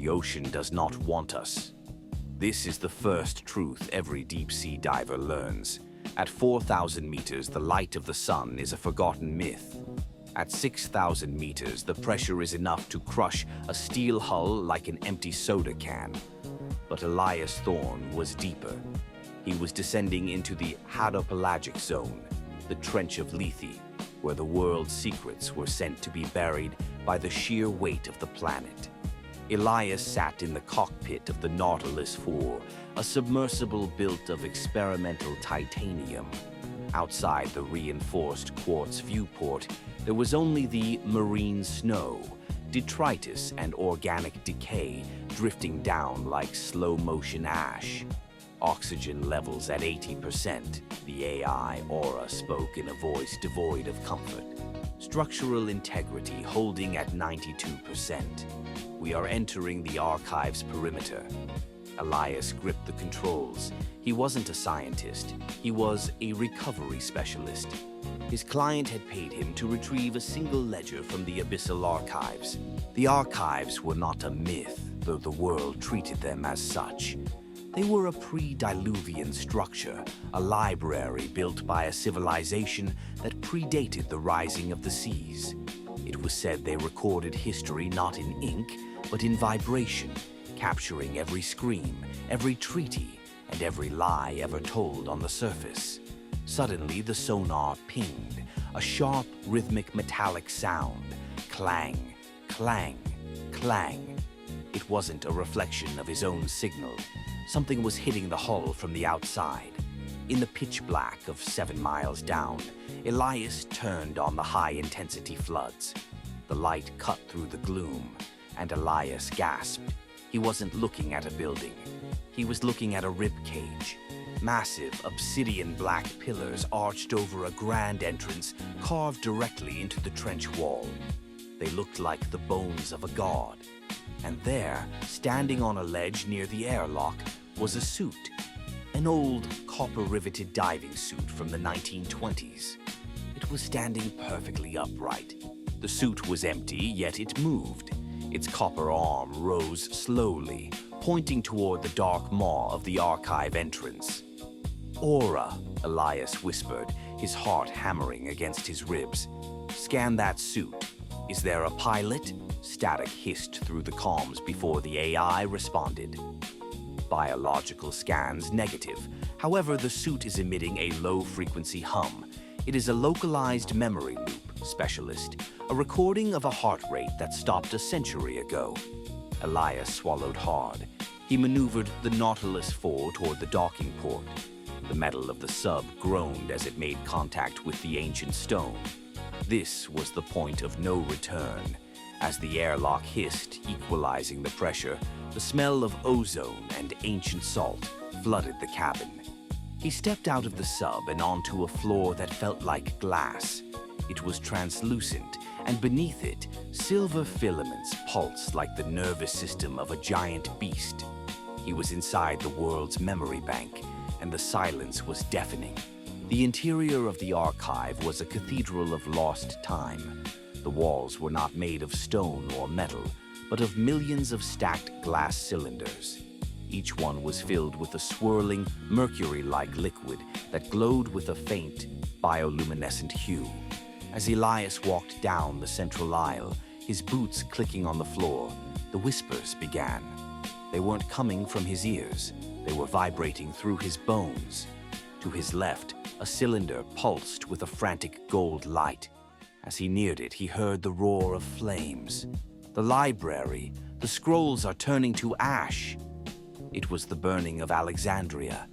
The ocean does not want us. This is the first truth every deep-sea diver learns. At 4,000 meters, the light of the sun is a forgotten myth. At 6,000 meters, the pressure is enough to crush a steel hull like an empty soda can. But Aris Thorne was deeper. He was descending into the hadopelagic zone, the trench of Lethe, where the world's secrets were sent to be buried by the sheer weight of the planet. Elias sat in the cockpit of the Nautilus IV, a submersible built of experimental titanium. Outside the reinforced quartz viewport, there was only the marine snow, detritus and organic decay drifting down like slow-motion ash. Oxygen levels at 80%, the AI aura spoke in a voice devoid of comfort. Structural integrity holding at 92%. We are entering the archive's perimeter. Elias gripped the controls. He wasn't a scientist. He was a recovery specialist. His client had paid him to retrieve a single ledger from the Abyssal Archives. The archives were not a myth, though the world treated them as such. They were a pre-diluvian structure, a library built by a civilization that predated the rising of the seas. It was said they recorded history not in ink, but in vibration, capturing every scream, every treaty, and every lie ever told on the surface. Suddenly, the sonar pinged, a sharp, rhythmic metallic sound. Clang, clang, clang. It wasn't a reflection of his own signal. Something was hitting the hull from the outside. In the pitch black of 7 miles down, Elias turned on the high-intensity floods. The light cut through the gloom, and Elias gasped. He wasn't looking at a building. He was looking at a rib cage. Massive obsidian black pillars arched over a grand entrance carved directly into the trench wall. They looked like the bones of a god. And there, standing on a ledge near the airlock, was a suit. An old copper-riveted diving suit from the 1920s. It was standing perfectly upright. The suit was empty, yet it moved. Its copper arm rose slowly, pointing toward the dark maw of the archive entrance. "Aura," Elias whispered, his heart hammering against his ribs. "Scan that suit. Is there a pilot?" Static hissed through the comms before the AI responded. Biological scans negative. However, the suit is emitting a low-frequency hum. It is a localized memory loop, specialist, a recording of a heart rate that stopped a century ago. Elias swallowed hard. He maneuvered the Nautilus IV toward the docking port. The metal of the sub groaned as it made contact with the ancient stone. This was the point of no return. As the airlock hissed, equalizing the pressure, the smell of ozone and ancient salt flooded the cabin. He stepped out of the sub and onto a floor that felt like glass. It was translucent, and beneath it, silver filaments pulsed like the nervous system of a giant beast. He was inside the world's memory bank, and the silence was deafening. The interior of the archive was a cathedral of lost time. The walls were not made of stone or metal, but of millions of stacked glass cylinders. Each one was filled with a swirling, mercury-like liquid that glowed with a faint, bioluminescent hue. As Elias walked down the central aisle, his boots clicking on the floor, the whispers began. They weren't coming from his ears. They were vibrating through his bones. To his left, a cylinder pulsed with a frantic gold light. As he neared it, he heard the roar of flames. The library, the scrolls are turning to ash. It was the burning of Alexandria.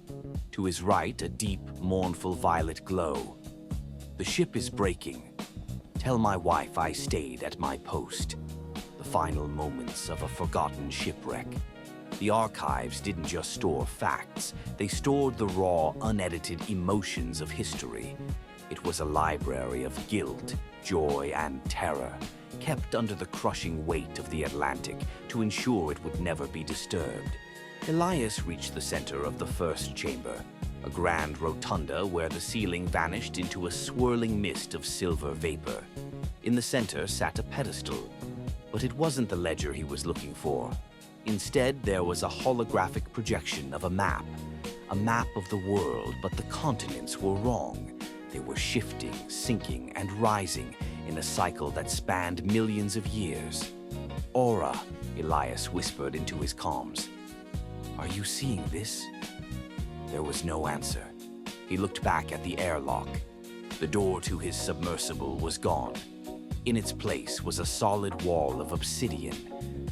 To his right, a deep, mournful violet glow. "The ship is breaking. Tell my wife I stayed at my post." The final moments of a forgotten shipwreck. The archives didn't just store facts. They stored the raw, unedited emotions of history. It was a library of guilt, joy, and terror, kept under the crushing weight of the Atlantic to ensure it would never be disturbed. Elias reached the center of the first chamber, a grand rotunda where the ceiling vanished into a swirling mist of silver vapor. In the center sat a pedestal, but it wasn't the ledger he was looking for. Instead, there was a holographic projection of a map of the world, but the continents were wrong. They were shifting, sinking, and rising in a cycle that spanned millions of years. "Aura," Elias whispered into his comms. "Are you seeing this?" There was no answer. He looked back at the airlock. The door to his submersible was gone. In its place was a solid wall of obsidian.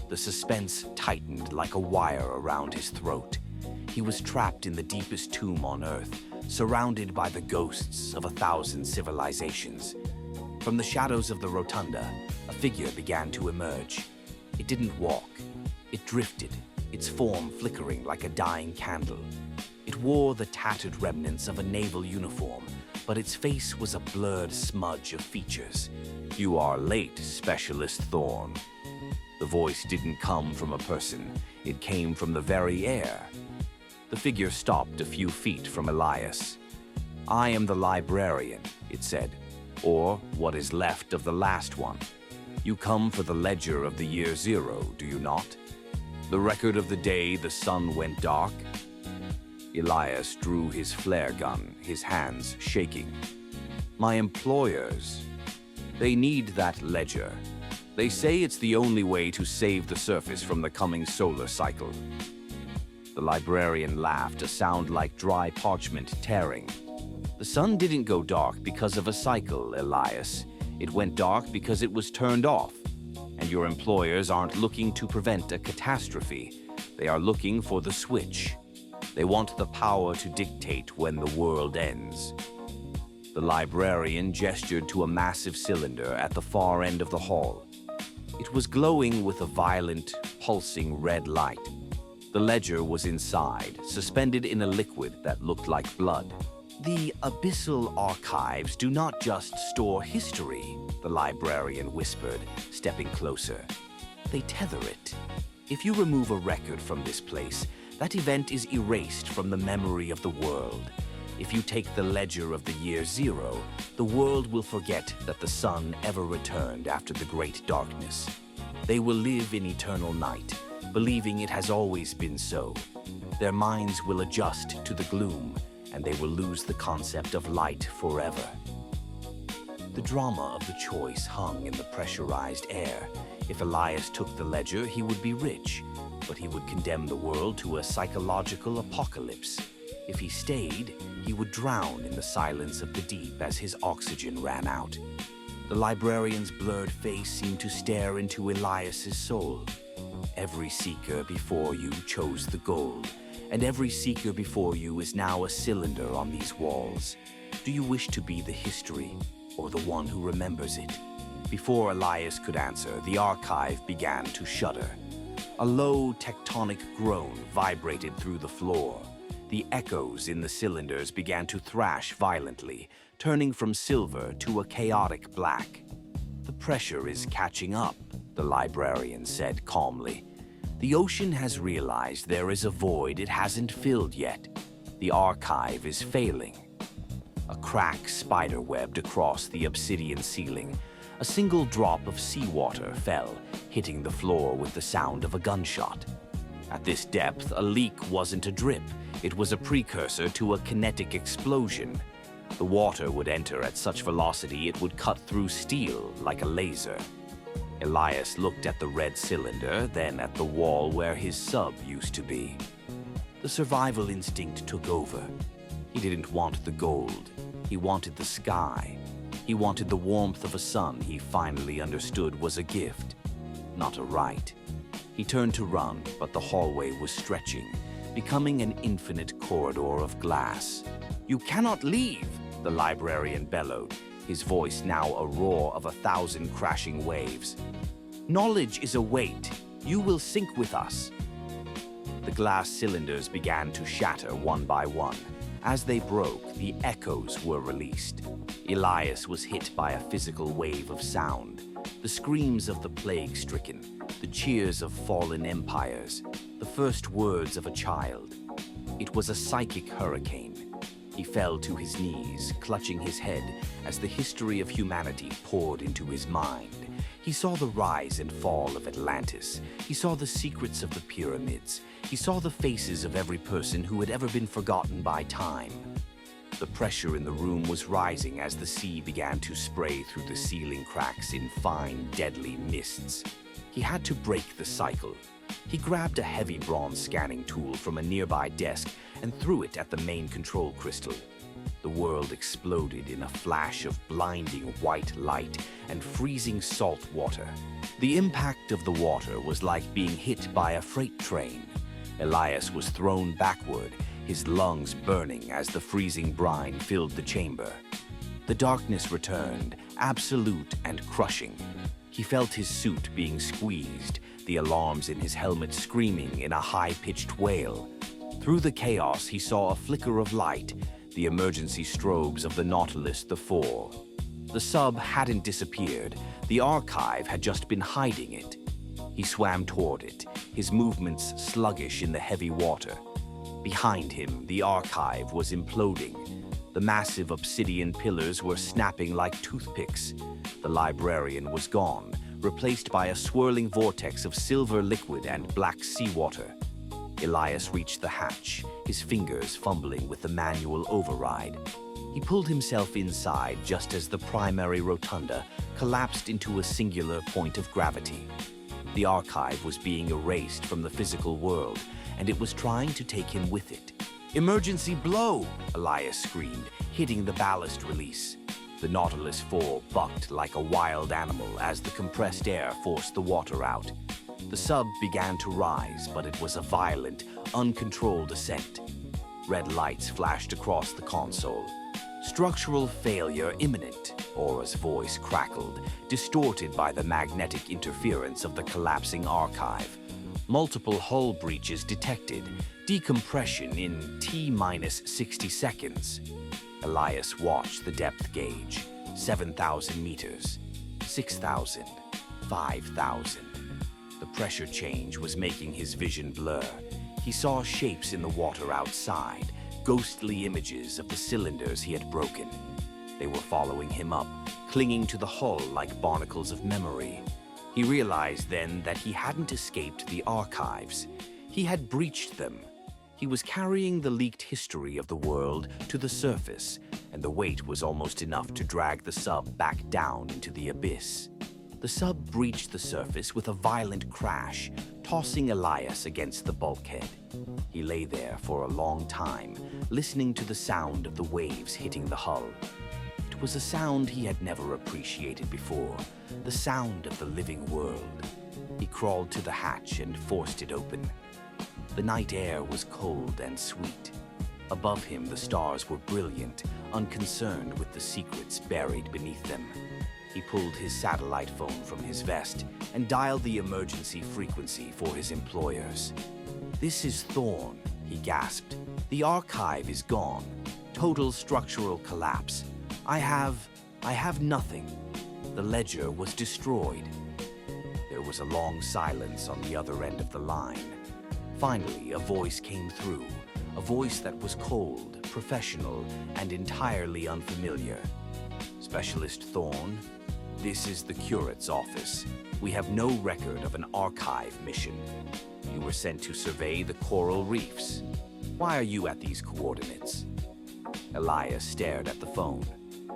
The suspense tightened like a wire around his throat. He was trapped in the deepest tomb on Earth, surrounded by the ghosts of 1,000 civilizations. From the shadows of the rotunda, a figure began to emerge. It didn't walk. It drifted, its form flickering like a dying candle. It wore the tattered remnants of a naval uniform, but its face was a blurred smudge of features. "You are late, Specialist Thorne." The voice didn't come from a person. It came from the very air. The figure stopped a few feet from Elias. "I am the librarian," it said, "or what is left of the last one. You come for the ledger of the year zero, do you not? The record of the day the sun went dark?" Elias drew his flare gun, his hands shaking. "My employers, they need that ledger. They say it's the only way to save the surface from the coming solar cycle." The librarian laughed, a sound like dry parchment tearing. "The sun didn't go dark because of a cycle, Elias. It went dark because it was turned off. And your employers aren't looking to prevent a catastrophe. They are looking for the switch. They want the power to dictate when the world ends." The librarian gestured to a massive cylinder at the far end of the hall. It was glowing with a violent, pulsing red light. The ledger was inside, suspended in a liquid that looked like blood. "The Abyssal Archives do not just store history," the librarian whispered, stepping closer. "They tether it. If you remove a record from this place, that event is erased from the memory of the world. If you take the ledger of the year zero, the world will forget that the sun ever returned after the great darkness. They will live in eternal night, believing it has always been so. Their minds will adjust to the gloom, and they will lose the concept of light forever." The drama of the choice hung in the pressurized air. If Elias took the ledger, he would be rich, but he would condemn the world to a psychological apocalypse. If he stayed, he would drown in the silence of the deep as his oxygen ran out. The librarian's blurred face seemed to stare into Elias's soul. "Every seeker before you chose the gold, and every seeker before you is now a cylinder on these walls. Do you wish to be the history, or the one who remembers it?" Before Elias could answer, the archive began to shudder. A low tectonic groan vibrated through the floor. The echoes in the cylinders began to thrash violently, turning from silver to a chaotic black. "The pressure is catching up," the librarian said calmly. "The ocean has realized there is a void it hasn't filled yet. The archive is failing." A crack spiderwebbed across the obsidian ceiling. A single drop of seawater fell, hitting the floor with the sound of a gunshot. At this depth, a leak wasn't a drip. It was a precursor to a kinetic explosion. The water would enter at such velocity it would cut through steel like a laser. Elias looked at the red cylinder, then at the wall where his sub used to be. The survival instinct took over. He didn't want the gold. He wanted the sky. He wanted the warmth of a sun he finally understood was a gift, not a right. He turned to run, but the hallway was stretching, becoming an infinite corridor of glass. "You cannot leave," the librarian bellowed, his voice now a roar of 1,000 crashing waves. "Knowledge is a weight. You will sink with us." The glass cylinders began to shatter one by one. As they broke, the echoes were released. Elias was hit by a physical wave of sound. The screams of the plague-stricken, the cheers of fallen empires, the first words of a child. It was a psychic hurricane. He fell to his knees, clutching his head as the history of humanity poured into his mind. He saw the rise and fall of Atlantis. He saw the secrets of the pyramids. He saw the faces of every person who had ever been forgotten by time. The pressure in the room was rising as the sea began to spray through the ceiling cracks in fine, deadly mists. He had to break the cycle. He grabbed a heavy bronze scanning tool from a nearby desk and threw it at the main control crystal. The world exploded in a flash of blinding white light and freezing salt water. The impact of the water was like being hit by a freight train. Elias was thrown backward, his lungs burning as the freezing brine filled the chamber. The darkness returned, absolute and crushing. He felt his suit being squeezed, the alarms in his helmet screaming in a high-pitched wail. Through the chaos, he saw a flicker of light, the emergency strobes of the Nautilus IV. The sub hadn't disappeared. The archive had just been hiding it. He swam toward it, his movements sluggish in the heavy water. Behind him, the archive was imploding. The massive obsidian pillars were snapping like toothpicks. The librarian was gone, replaced by a swirling vortex of silver liquid and black seawater. Elias reached the hatch, his fingers fumbling with the manual override. He pulled himself inside just as the primary rotunda collapsed into a singular point of gravity. The archive was being erased from the physical world, and it was trying to take him with it. "Emergency blow!" Elias screamed, hitting the ballast release. The Nautilus IV bucked like a wild animal as the compressed air forced the water out. The sub began to rise, but it was a violent, uncontrolled ascent. Red lights flashed across the console. "Structural failure imminent," Aura's voice crackled, distorted by the magnetic interference of the collapsing archive. "Multiple hull breaches detected. Decompression in T-minus 60 seconds. Elias watched the depth gauge. 7,000 meters. 6,000. 5,000. The pressure change was making his vision blur. He saw shapes in the water outside, ghostly images of the cylinders he had broken. They were following him up, clinging to the hull like barnacles of memory. He realized then that he hadn't escaped the archives. He had breached them. He was carrying the leaked history of the world to the surface, and the weight was almost enough to drag the sub back down into the abyss. The sub breached the surface with a violent crash, tossing Elias against the bulkhead. He lay there for a long time, listening to the sound of the waves hitting the hull. It was a sound he had never appreciated before, the sound of the living world. He crawled to the hatch and forced it open. The night air was cold and sweet. Above him, the stars were brilliant, unconcerned with the secrets buried beneath them. He pulled his satellite phone from his vest and dialed the emergency frequency for his employers. "This is Thorne," he gasped. "The archive is gone. Total structural collapse. I have nothing. The ledger was destroyed." There was a long silence on the other end of the line. Finally, a voice came through, a voice that was cold, professional, and entirely unfamiliar. "Specialist Thorne, this is the curate's office. We have no record of an archive mission. You were sent to survey the coral reefs. Why are you at these coordinates?" Elias stared at the phone.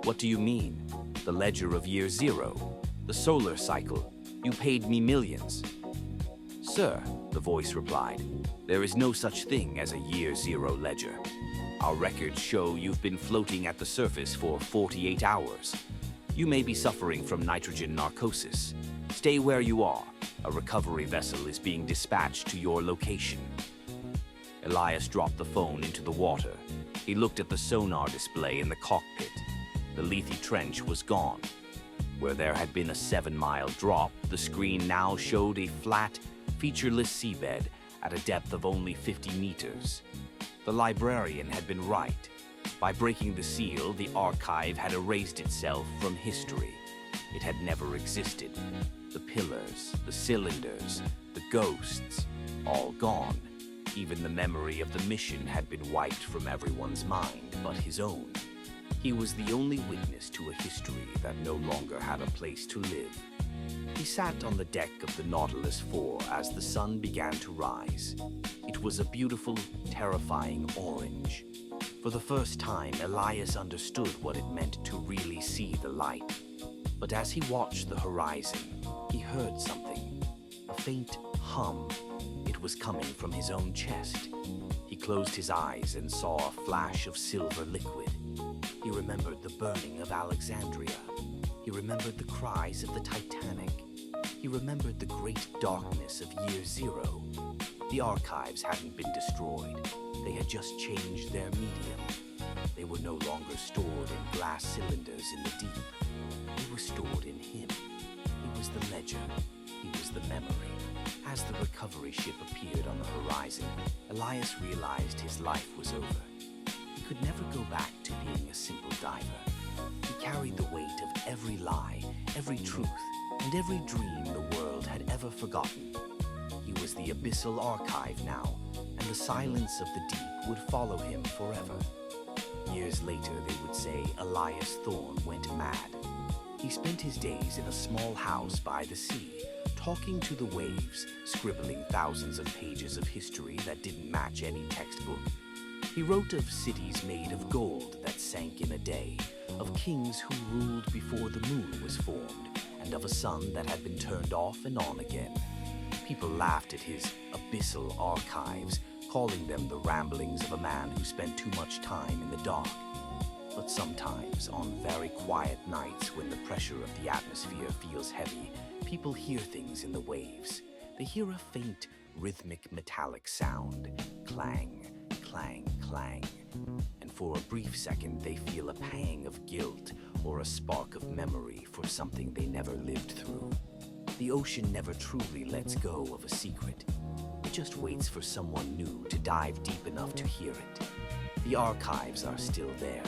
"What do you mean? The ledger of year 0? The solar cycle? You paid me millions." "Sir," the voice replied, "there is no such thing as a year 0 ledger. Our records show you've been floating at the surface for 48 hours. You may be suffering from nitrogen narcosis. Stay where you are. A recovery vessel is being dispatched to your location." Elias dropped the phone into the water. He looked at the sonar display in the cockpit. The Lethe Trench was gone. Where there had been a 7-mile drop, the screen now showed a flat, featureless seabed at a depth of only 50 meters. The librarian had been right. By breaking the seal, the archive had erased itself from history. It had never existed. The pillars, the cylinders, the ghosts, all gone. Even the memory of the mission had been wiped from everyone's mind but his own. He was the only witness to a history that no longer had a place to live. He sat on the deck of the Nautilus 4 as the sun began to rise. It was a beautiful, terrifying orange. For the first time, Elias understood what it meant to really see the light. But as he watched the horizon, he heard something. A faint hum. It was coming from his own chest. He closed his eyes and saw a flash of silver liquid. He remembered the burning of Alexandria. He remembered the cries of the Titanic. He remembered the great darkness of Year Zero. The archives hadn't been destroyed. They had just changed their medium. They were no longer stored in glass cylinders in the deep. They were stored in him. He was the ledger. He was the memory. As the recovery ship appeared on the horizon, Elias realized his life was over. He could never go back to being a simple diver. He carried the weight of every lie, every truth, and every dream the world had ever forgotten. He was the Abyssal Archive now, and the silence of the deep would follow him forever. Years later, they would say Aris Thorne went mad. He spent his days in a small house by the sea, talking to the waves, scribbling thousands of pages of history that didn't match any textbook. He wrote of cities made of gold that sank in a day, of kings who ruled before the moon was formed, and of a sun that had been turned off and on again. People laughed at his Abyssal Archives, calling them the ramblings of a man who spent too much time in the dark. But sometimes, on very quiet nights when the pressure of the atmosphere feels heavy, people hear things in the waves. They hear a faint, rhythmic metallic sound, clang, clang, clang. And for a brief second, they feel a pang of guilt or a spark of memory for something they never lived through. The ocean never truly lets go of a secret. It just waits for someone new to dive deep enough to hear it. The archives are still there,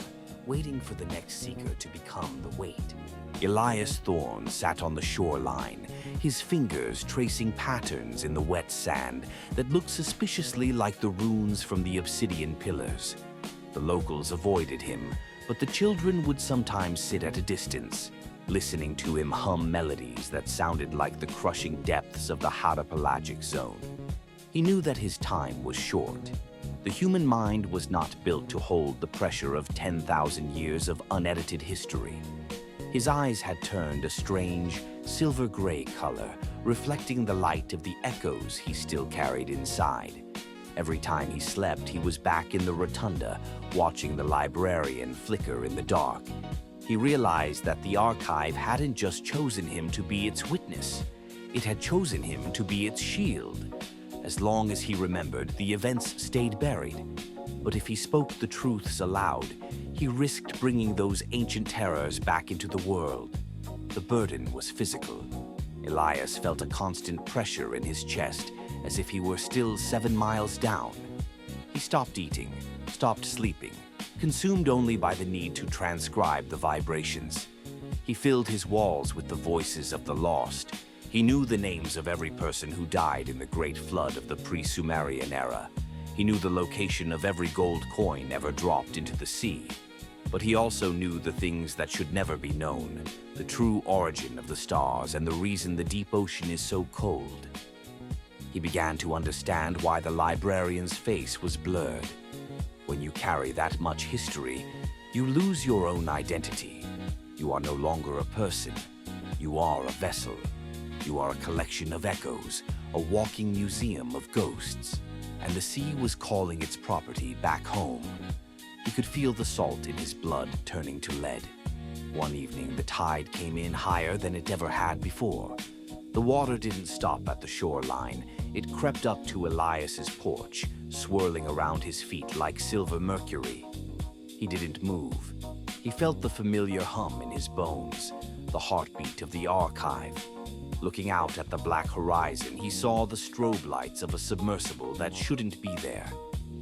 waiting for the next seeker to become the weight. Aris Thorne sat on the shoreline, his fingers tracing patterns in the wet sand that looked suspiciously like the runes from the obsidian pillars. The locals avoided him, but the children would sometimes sit at a distance, listening to him hum melodies that sounded like the crushing depths of the hadopelagic zone. He knew that his time was short. The human mind was not built to hold the pressure of 10,000 years of unedited history. His eyes had turned a strange, silver-gray color, reflecting the light of the echoes he still carried inside. Every time he slept, he was back in the rotunda, watching the librarian flicker in the dark. He realized that the archive hadn't just chosen him to be its witness. It had chosen him to be its shield. As long as he remembered, the events stayed buried. But if he spoke the truths aloud, he risked bringing those ancient terrors back into the world. The burden was physical. Elias felt a constant pressure in his chest, as if he were still 7 miles down. He stopped eating, stopped sleeping, consumed only by the need to transcribe the vibrations. He filled his walls with the voices of the lost. He knew the names of every person who died in the great flood of the pre-Sumerian era. He knew the location of every gold coin ever dropped into the sea. But he also knew the things that should never be known, the true origin of the stars and the reason the deep ocean is so cold. He began to understand why the librarian's face was blurred. When you carry that much history, you lose your own identity. You are no longer a person. You are a vessel. You are a collection of echoes, a walking museum of ghosts. And the sea was calling its property back home. He could feel the salt in his blood turning to lead. One evening, the tide came in higher than it ever had before. The water didn't stop at the shoreline. It crept up to Elias's porch, swirling around his feet like silver mercury. He didn't move. He felt the familiar hum in his bones, the heartbeat of the archive. Looking out at the black horizon, he saw the strobe lights of a submersible that shouldn't be there.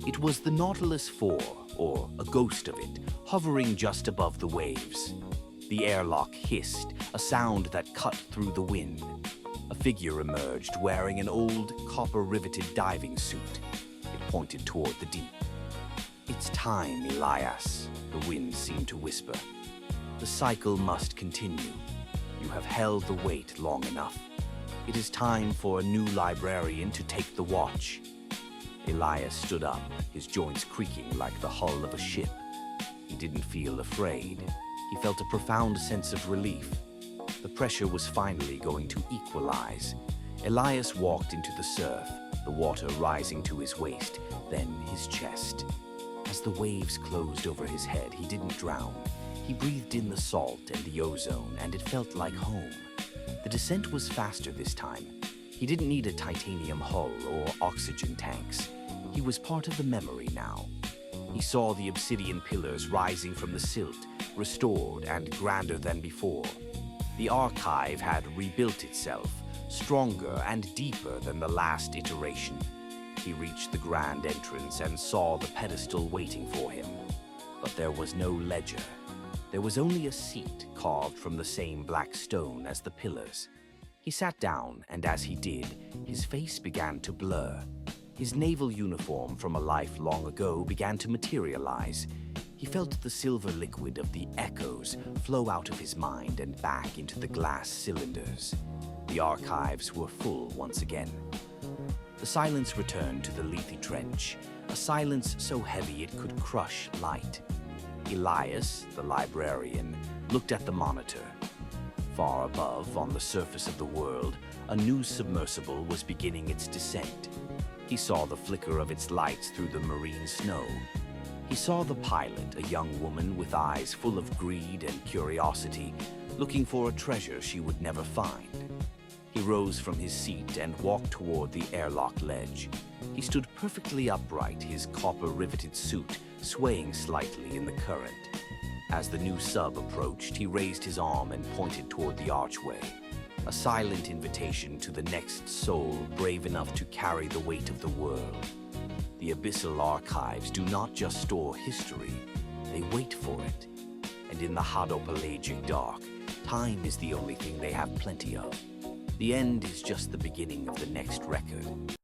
It was the Nautilus 4, or a ghost of it, hovering just above the waves. The airlock hissed, a sound that cut through the wind. A figure emerged wearing an old, copper-riveted diving suit. It pointed toward the deep. "It's time, Elias," the the wind seemed to whisper. The cycle must continue. You have held the weight long enough. It is time for a new librarian to take the watch. Elias stood up, his joints creaking like the hull of a ship. He didn't feel afraid. He felt a profound sense of relief. The pressure was finally going to equalize. Elias walked into the surf, the water rising to his waist, then his chest. As the waves closed over his head, he didn't drown. He breathed in the salt and the ozone, and it felt like home. The descent was faster this time. He didn't need a titanium hull or oxygen tanks. He was part of the memory now. He saw the obsidian pillars rising from the silt, restored and grander than before. The archive had rebuilt itself, stronger and deeper than the last iteration. He reached the grand entrance and saw the pedestal waiting for him. But there was no ledger. There was only a seat carved from the same black stone as the pillars. He sat down, and as he did, his face began to blur. His naval uniform from a life long ago began to materialize. He felt the silver liquid of the echoes flow out of his mind and back into the glass cylinders. The archives were full once again. The silence returned to the Lethe Trench, a silence so heavy it could crush light. Elias, the librarian, looked at the monitor. Far above, on the surface of the world, a new submersible was beginning its descent. He saw the flicker of its lights through the marine snow. He saw the pilot, a young woman with eyes full of greed and curiosity, looking for a treasure she would never find. He rose from his seat and walked toward the airlock ledge. He stood perfectly upright, his copper-riveted suit swaying slightly in the current. As the new sub approached, he raised his arm and pointed toward the archway. A silent invitation to the next soul brave enough to carry the weight of the world. The Abyssal Archives do not just store history, they wait for it. And in the Hadopelagic dark, time is the only thing they have plenty of. The end is just the beginning of the next record.